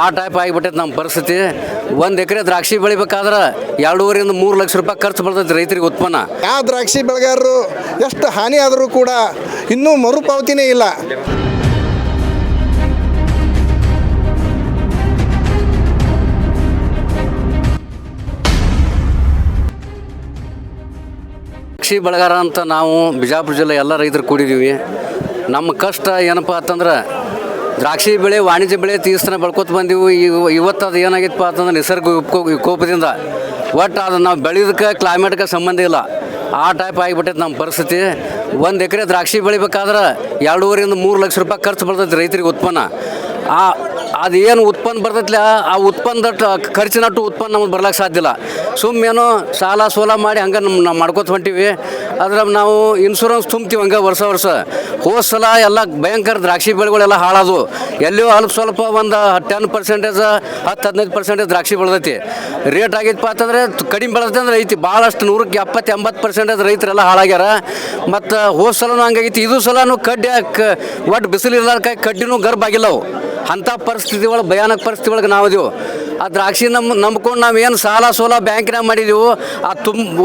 ಆ ಟೈಪ್ ಆಗಿಬಿಟ್ಟೈತೆ ನಮ್ಮ ಪರಿಸ್ಥಿತಿ. 1 ಎಕರೆ ದ್ರಾಕ್ಷಿ ಬೆಳಿಬೇಕಾದ್ರೆ 2.5 ರಿಂದ 3 ಲಕ್ಷ ರೂಪಾಯಿ ಖರ್ಚು ಬರ್ತೈತೆ ರೈತರಿಗೆ ಉತ್ಪನ್ನ. ಯಾವ ದ್ರಾಕ್ಷಿ ಬೆಳೆಗಾರರು ಎಷ್ಟು ಹಾನಿ ಆದರೂ ಕೂಡ ಇನ್ನೂ ಮರುಪಾವತಿನೇ ಇಲ್ಲ. ದ್ರಾಕ್ಷಿ ಬೆಳೆಗಾರ ಅಂತ ನಾವು ಬಿಜಾಪುರ ಜಿಲ್ಲೆ ಎಲ್ಲ ರೈತರು ಕೂಡಿದ್ದೀವಿ. ನಮ್ಮ ಕಷ್ಟ ಏನಪ್ಪ ಅಂತಂದ್ರೆ ದ್ರಾಕ್ಷಿ ಬೆಳೆ ವಾಣಿಜ್ಯ ಬೆಳೆ ತೀರ್ಸ್ತಾನೆ ಬೆಳ್ಕೊತ ಬಂದೀವಿ. ಇವತ್ತು ಅದು ಏನಾಗಿತ್ತಪ್ಪ ಅಂತಂದ್ರೆ ನಿಸರ್ಗ ವಿಕೋಪದಿಂದ ಒಟ್ಟು ಅದು ನಾವು ಬೆಳೆಯೋದಕ್ಕೆ ಕ್ಲೈಮೇಟ್ಗೆ ಸಂಬಂಧ ಇಲ್ಲ. ಆ ಟೈಪ್ ಆಗಿಬಿಟ್ಟೈತೆ ನಮ್ಮ ಪರಿಸ್ಥಿತಿ. 1 ಎಕರೆ ದ್ರಾಕ್ಷಿ ಬೆಳಿಬೇಕಾದ್ರೆ 2.5 ರಿಂದ 3 ಲಕ್ಷ ರೂಪಾಯಿ ಖರ್ಚು ಬರ್ತೈತೆ ರೈತರಿಗೆ ಉತ್ಪನ್ನ. ಅದು ಏನು ಉತ್ಪನ್ನ ಬರ್ತೈತಿಲ್ಲ ಆ ಉತ್ಪನ್ನದ ಖರ್ಚಿನಟ್ಟು ಉತ್ಪನ್ನ ನಮಗೆ ಬರ್ಲಿಕ್ಕೆ ಸಾಧ್ಯ ಇಲ್ಲ. ಸುಮ್ಮನೇನೋ ಸಾಲ ಸೋಲ ಮಾಡಿ ಹಂಗೆ ನಾವು ಮಾಡ್ಕೊತ ಹೊಂಟೀವಿ. ಅದ್ರಾಗ ನಾವು ಇನ್ಶೂರೆನ್ಸ್ ತುಂಬ್ತೀವಿ ಹಂಗೆ ವರ್ಷ ಹೋದ ಸಲ ಎಲ್ಲ ಭಯಂಕರ ದ್ರಾಕ್ಷಿ ಬೆಳೆಗಳೆಲ್ಲ ಹಾಳಾದವು. ಎಲ್ಲಿಯೋ ಸ್ವಲ್ಪ ಒಂದು 10% 10-15% ದ್ರಾಕ್ಷಿ ಬೆಳೆದೈತಿ. ರೇಟ್ ಆಗೈತಪ್ಪ ಅಂತಂದರೆ ಕಡಿಮೆ ಬೆಳೆದೈತೆ ಅಂದ್ರೆ ಐತಿ. ಭಾಳಷ್ಟು 100-70-80% ರೈತರೆಲ್ಲ ಹಾಳಾಗ್ಯಾರ. ಮತ್ತು ಹೋದ ಸಲನೂ ಹಂಗಾಗೈತಿ. ಇದು ಸಲನೂ ಕಡ್ಡಿ ಒಟ್ಟು ಬಿಸಿಲು ಇರ್ಲಾರ್ಕಾಯಿ ಕಡ್ಡಿನೂ ಗರ್ಭಾಗಿಲ್ಲವು. ಅಂಥ ಪರಿಸ್ಥಿತಿ ಒಳಗೆ ಭಯಾನಕ ಪರಿಸ್ಥಿತಿ ಒಳಗೆ ನಾವು ಇದೀವಿ. ಆ ದ್ರಾಕ್ಷಿ ನಂಬ್ಕೊಂಡು ನಾವು ಏನು ಸಾಲ ಸೋಲ ಬ್ಯಾಂಕಿನಾಗ ಮಾಡಿದೆವು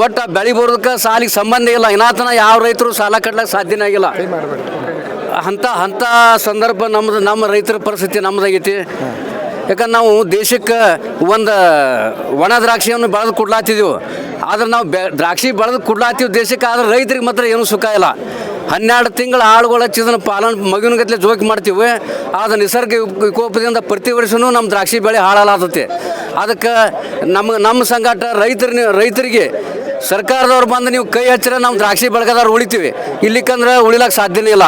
ಒಟ್ಟು ಬೆಳೆ ಬರೋದಕ್ಕೆ ಸಾಲಿಗೆ ಸಂಬಂಧ ಇಲ್ಲ. ಇನ್ನಾತನ ಯಾವ ರೈತರು ಸಾಲ ಕಟ್ಲಿಕ್ಕೆ ಸಾಧ್ಯನೇ ಆಗಿಲ್ಲ. ಅಂಥ ಸಂದರ್ಭ ನಮ್ಮ ರೈತರ ಪರಿಸ್ಥಿತಿ ನಮ್ಮದಾಗೈತಿ. ಯಾಕಂದ್ರೆ ನಾವು ದೇಶಕ್ಕೆ ಒಂದು ಒಣ ದ್ರಾಕ್ಷಿಯನ್ನು ಬೆಳೆದು ಕೊಡ್ಲಾತಿದ್ದೀವಿ. ಆದ್ರೆ ನಾವು ದ್ರಾಕ್ಷಿ ಬೆಳೆದು ಕೊಡ್ಲಾತೀವಿ ದೇಶಕ್ಕೆ. ಆದ್ರೆ ರೈತರಿಗೆ ಮಾತ್ರ ಏನೂ ಸುಖ ಇಲ್ಲ. 12 ತಿಂಗಳ ಆಳುಗಳು ಹಚ್ಚಿದನ್ನು ಮಗುವಿನಗತ್ಲೆ ಜೋಕಿ ಮಾಡ್ತೀವಿ. ಆದ ನಿಸರ್ಗ ವಿಕೋಪದಿಂದ ಪ್ರತಿ ವರ್ಷವೂ ನಮ್ಮ ದ್ರಾಕ್ಷಿ ಬೆಳೆ ಹಾಳಾಗತ್ತೆ. ಅದಕ್ಕೆ ನಮ್ಮ ಸಂಘಟ ರೈತರಿಗೆ ಸರ್ಕಾರದವ್ರು ಬಂದು ನೀವು ಕೈ ಹಚ್ಚಿರ ನಮ್ಮ ದ್ರಾಕ್ಷಿ ಬೆಳೆಗಾದವ್ರು ಉಳಿತೀವಿ. ಇಲ್ಲಿಕಂದ್ರೆ ಉಳಿಲಕ್ಕೆ ಸಾಧ್ಯನೇ ಇಲ್ಲ.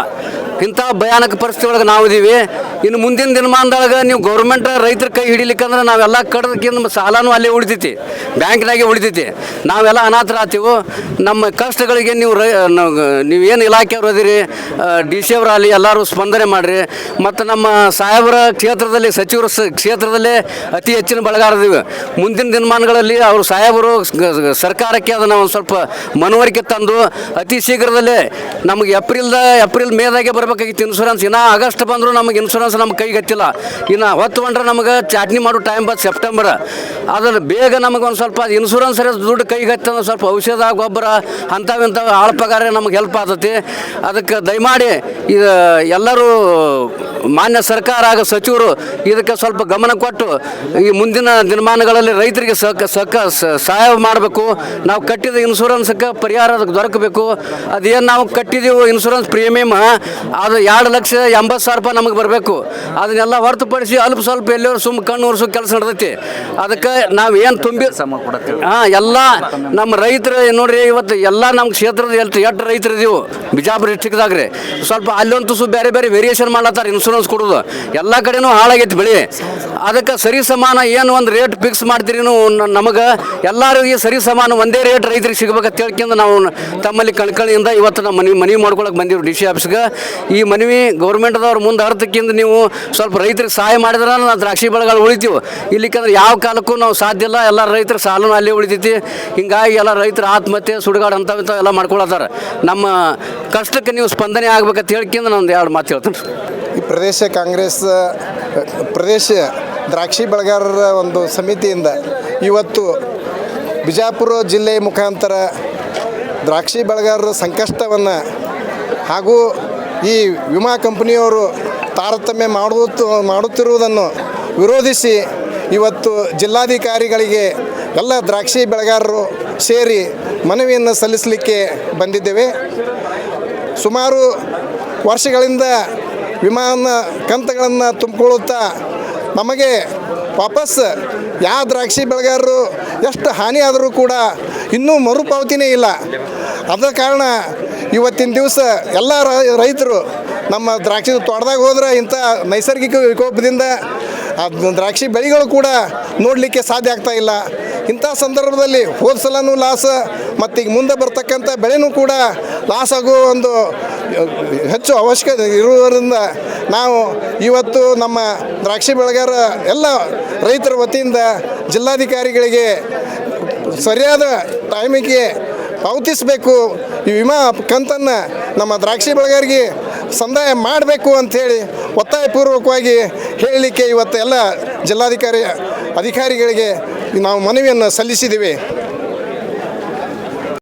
ಇಂಥ ಭಯಾನಕ ಪರಿಸ್ಥಿತಿ ಒಳಗೆ ನಾವು ಇದ್ದೀವಿ. ಇನ್ನು ಮುಂದಿನ ದಿನಮಾನದೊಳಗೆ ನೀವು ಗೌರ್ಮೆಂಟ್ ರೈತರ ಕೈ ಹಿಡಿಲಿಕ್ಕಂದ್ರೆ ನಾವೆಲ್ಲ ಕಡ್ದಕ್ಕಿಂತ ಸಾಲನೂ ಅಲ್ಲೇ ಉಳಿತೈತಿ, ಬ್ಯಾಂಕ್ನಾಗೆ ಉಳಿತೈತಿ. ನಾವೆಲ್ಲ ಅನಾಥರಾಗ್ತೀವಿ. ನಮ್ಮ ಕಷ್ಟಗಳಿಗೆ ನೀವೇನು ಇಲಾಖೆಯವ್ರು ಅದಿರಿ, DC ಅವರಾಗಲಿ ಎಲ್ಲರೂ ಸ್ಪಂದನೆ ಮಾಡಿರಿ. ಮತ್ತು ನಮ್ಮ ಸಾಹೇಬರ ಕ್ಷೇತ್ರದಲ್ಲಿ ಸಚಿವರ ಕ್ಷೇತ್ರದಲ್ಲೇ ಅತಿ ಹೆಚ್ಚಿನ ಬೆಳೆಗಾರದೀವಿ. ಮುಂದಿನ ದಿನಮಾನಗಳಲ್ಲಿ ಅವರು ಸಾಹೇಬರು ಸರ್ಕಾರಕ್ಕೆ ಅದನ್ನು ಒಂದು ಸ್ವಲ್ಪ ಮನವರಿಕೆ ತಂದು ಅತಿ ಶೀಘ್ರದಲ್ಲೇ ನಮಗೆ ಏಪ್ರಿಲ್ ಮೇದಾಗೆ ಬರಬೇಕಾಗಿತ್ತು ಇನ್ಶೂರೆನ್ಸ್. ಇನ್ನು ಆಗಸ್ಟ್ ಬಂದರೂ ನಮಗೆ ಇನ್ಶೂರೆನ್ಸ್ ನಮ್ಮ ಕೈಗೆ ಹತ್ತಿಲ್ಲ. ಇನ್ನು ಹೊತ್ತುಕೊಂಡ್ರೆ ನಮಗೆ ಚಾಟ್ನಿ ಮಾಡೋ ಟೈಮ್ ಬಂದು ಸೆಪ್ಟೆಂಬರ್. ಅದ್ರಲ್ಲಿ ಬೇಗ ನಮಗೆ ಒಂದು ಸ್ವಲ್ಪ ಇನ್ಶೂರೆನ್ಸ್ ದುಡ್ಡು ಕೈಗೆ ಹತ್ತಂದ್ರೆ ಸ್ವಲ್ಪ ಔಷಧ ಗೊಬ್ಬರ ಅಂಥವಿಂಥವು ಆಳ್ಪಗಾರ ನಮಗೆ ಹೆಲ್ಪ್ ಆಗ್ತೈತಿ. ಅದಕ್ಕೆ ದಯಮಾಡಿ ಇದು ಎಲ್ಲರೂ ಮಾನ್ಯ ಸರ್ಕಾರ ಹಾಗೂ ಸಚಿವರು ಇದಕ್ಕೆ ಸ್ವಲ್ಪ ಗಮನ ಕೊಟ್ಟು ಈ ಮುಂದಿನ ದಿನಮಾನಗಳಲ್ಲಿ ರೈತರಿಗೆ ಸಹಾಯ ಮಾಡಬೇಕು. ನಾವು ಕಟ್ಟಿದ ಇನ್ಶೂರೆನ್ಸ್ಗೆ ಪರಿಹಾರ ಅದಕ್ಕೆ ದೊರಕಬೇಕು. ಅದೇನು ನಾವು ಕಟ್ಟಿದ್ದೀವಿ ಇನ್ಶೂರೆನ್ಸ್ ಪ್ರೀಮಿಯಮ್ ಅದು 2,80,000 ರೂಪಾಯಿ ನಮಗೆ ಬರಬೇಕು. ಅದನ್ನೆಲ್ಲ ಹೊರತುಪಡಿಸಿ ಸ್ವಲ್ಪ ಎಲ್ಲರೂ ಕಣ್ಣು ಒರೆಸೋ ಕೆಲಸ ನಡೆದೈತಿ. ಅದಕ್ಕೆ ನಾವು ಏನು ತುಂಬಿ ಎಲ್ಲ ನಮ್ಮ ರೈತರು ನೋಡ್ರಿ, ಇವತ್ತು ಎಲ್ಲ ನಮ್ಮ ಕ್ಷೇತ್ರದ ಎಷ್ಟು ರೈತರು ಇದೀವು ಬಿಜಾಪುರ ಡಿಸ್ಟಿಕ್ದಾಗ ರೀ. ಸ್ವಲ್ಪ ಅಲ್ಲಂತೂ ಬೇರೆ ವೇರಿಯೇಷನ್ ಮಾಡ್ಲತ್ತಾರೆ ಇನ್ಶೂರೆನ್ಸ್ ಕೊಡೋದು. ಎಲ್ಲ ಕಡೆನೂ ಹಾಳಾಗೈತಿ ಬೆಳೆ. ಅದಕ್ಕೆ ಸರಿ ಸಮಾನ ಏನು ಒಂದು ರೇಟ್ ಫಿಕ್ಸ್ ಮಾಡ್ತೀರಿ ನಮಗೆ ಎಲ್ಲರಿಗೂ ಸರಿ ಸಮಾನ ಒಂದೇ ರೇಟ್ ರೈತರಿಗೆ ಸಿಗಬೇಕಂತ ಹೇಳ್ಕೊಂಡು ನಾವು ತಮ್ಮಲ್ಲಿ ಕಳ್ಕಳಿಯಿಂದ ಇವತ್ತು ನಾವು ಮನವಿ ಮಾಡ್ಕೊಳಕ್ಕೆ ಬಂದೀವಿ DC ಆಫೀಸ್ಗೆ. ಈ ಮನವಿ ಗೌರ್ಮೆಂಟ್ದವ್ರ ಮುಂದೆ ಅರ್ಥಕ್ಕಿಂತ ನೀವು ಸ್ವಲ್ಪ ರೈತರಿಗೆ ಸಹಾಯ ಮಾಡಿದ್ರೆ ನಾವು ದ್ರಾಕ್ಷಿ ಬೆಳೆಗಳು ಉಳಿತೀವಿ. ಇಲ್ಲಿಕ್ಕಂದ್ರೆ ಯಾವ ಕಾಲಕ್ಕೂ ನಾವು ಸಾಧ್ಯ ಇಲ್ಲ. ಎಲ್ಲ ರೈತರ ಸಾಲನೂ ಅಲ್ಲೇ ಉಳಿತೈತಿ. ಹಿಂಗಾಗಿ ಎಲ್ಲ ರೈತರ ಆತ್ಮಹತ್ಯೆ ಸುಡುಗಾಡು ಎಲ್ಲ ಮಾಡ್ಕೊಳತ್ತಾರೆ. ನಮ್ಮ ಕಷ್ಟಕ್ಕೆ ನೀವು ಸ್ಪಂದನೆ ಆಗ್ಬೇಕಂತ ಹೇಳ್ಕೊಂಡು ನಾನು 2 ಮಾತು ಹೇಳ್ತೀನಿ. ಈ ಪ್ರದೇಶ ದ್ರಾಕ್ಷಿ ಬೆಳೆಗಾರರ ಒಂದು ಸಮಿತಿಯಿಂದ ಇವತ್ತು ಬಿಜಾಪುರ ಜಿಲ್ಲೆ ಮುಖಾಂತರ ದ್ರಾಕ್ಷಿ ಬೆಳೆಗಾರರ ಸಂಕಷ್ಟವನ್ನು ಹಾಗೂ ಈ ವಿಮಾ ಕಂಪನಿಯವರು ತಾರತಮ್ಯ ಮಾಡುತ್ತಿರುವುದನ್ನು ವಿರೋಧಿಸಿ ಇವತ್ತು ಜಿಲ್ಲಾಧಿಕಾರಿಗಳಿಗೆ ಎಲ್ಲ ದ್ರಾಕ್ಷಿ ಬೆಳೆಗಾರರು ಸೇರಿ ಮನವಿಯನ್ನು ಸಲ್ಲಿಸಲಿಕ್ಕೆ ಬಂದಿದ್ದೇವೆ. ಸುಮಾರು ವರ್ಷಗಳಿಂದ ವಿಮಾನ ಕಂತುಗಳನ್ನು ತುಂಬಿಕೊಳ್ಳುತ್ತಾ ನಮಗೆ ವಾಪಸ್ ಯಾವ ದ್ರಾಕ್ಷಿ ಬೆಳೆಗಾರರು ಎಷ್ಟು ಹಾನಿ ಆದರೂ ಕೂಡ ಇನ್ನೂ ಮರುಪಾವತಿನೇ ಇಲ್ಲ. ಅದ ಕಾರಣ ಇವತ್ತಿನ ದಿವಸ ಎಲ್ಲ ರೈತರು ನಮ್ಮ ದ್ರಾಕ್ಷಿ ತೋಟದಾಗ ಹೋದ್ರೆ ಇಂಥ ನೈಸರ್ಗಿಕ ವಿಕೋಪದಿಂದ ದ್ರಾಕ್ಷಿ ಬೆಳೆಗಳು ಕೂಡ ನೋಡಲಿಕ್ಕೆ ಸಾಧ್ಯ ಆಗ್ತಾ ಇಲ್ಲ. ಇಂಥ ಸಂದರ್ಭದಲ್ಲಿ ಹೋದ ಸಲನೂ ಲಾಸ್ ಮತ್ತು ಈಗ ಮುಂದೆ ಬರ್ತಕ್ಕಂಥ ಬೆಳೆನೂ ಕೂಡ ಲಾಸ್ ಆಗುವ ಒಂದು ಹೆಚ್ಚು ಅವಶ್ಯಕತೆ ಇರುವುದರಿಂದ ನಾವು ಇವತ್ತು ನಮ್ಮ ದ್ರಾಕ್ಷಿ ಬೆಳೆಗಾರ ಎಲ್ಲ ರೈತರ ವತಿಯಿಂದ ಜಿಲ್ಲಾಧಿಕಾರಿಗಳಿಗೆ ಸರಿಯಾದ ಟೈಮಿಗೆ ಪಾವತಿಸಬೇಕು, ಈ ವಿಮಾ ಕಂತನ್ನು ನಮ್ಮ ದ್ರಾಕ್ಷಿ ಬೆಳೆಗಾರರಿಗೆ ಸಂದಾಯ ಮಾಡಬೇಕು ಅಂಥೇಳಿ ಒತ್ತಾಯಪೂರ್ವಕವಾಗಿ ಹೇಳಲಿಕ್ಕೆ ಇವತ್ತು ಎಲ್ಲ ಅಧಿಕಾರಿಗಳಿಗೆ ನಾವು ಮನವಿಯನ್ನು ಸಲ್ಲಿಸಿದ್ದೀವಿ.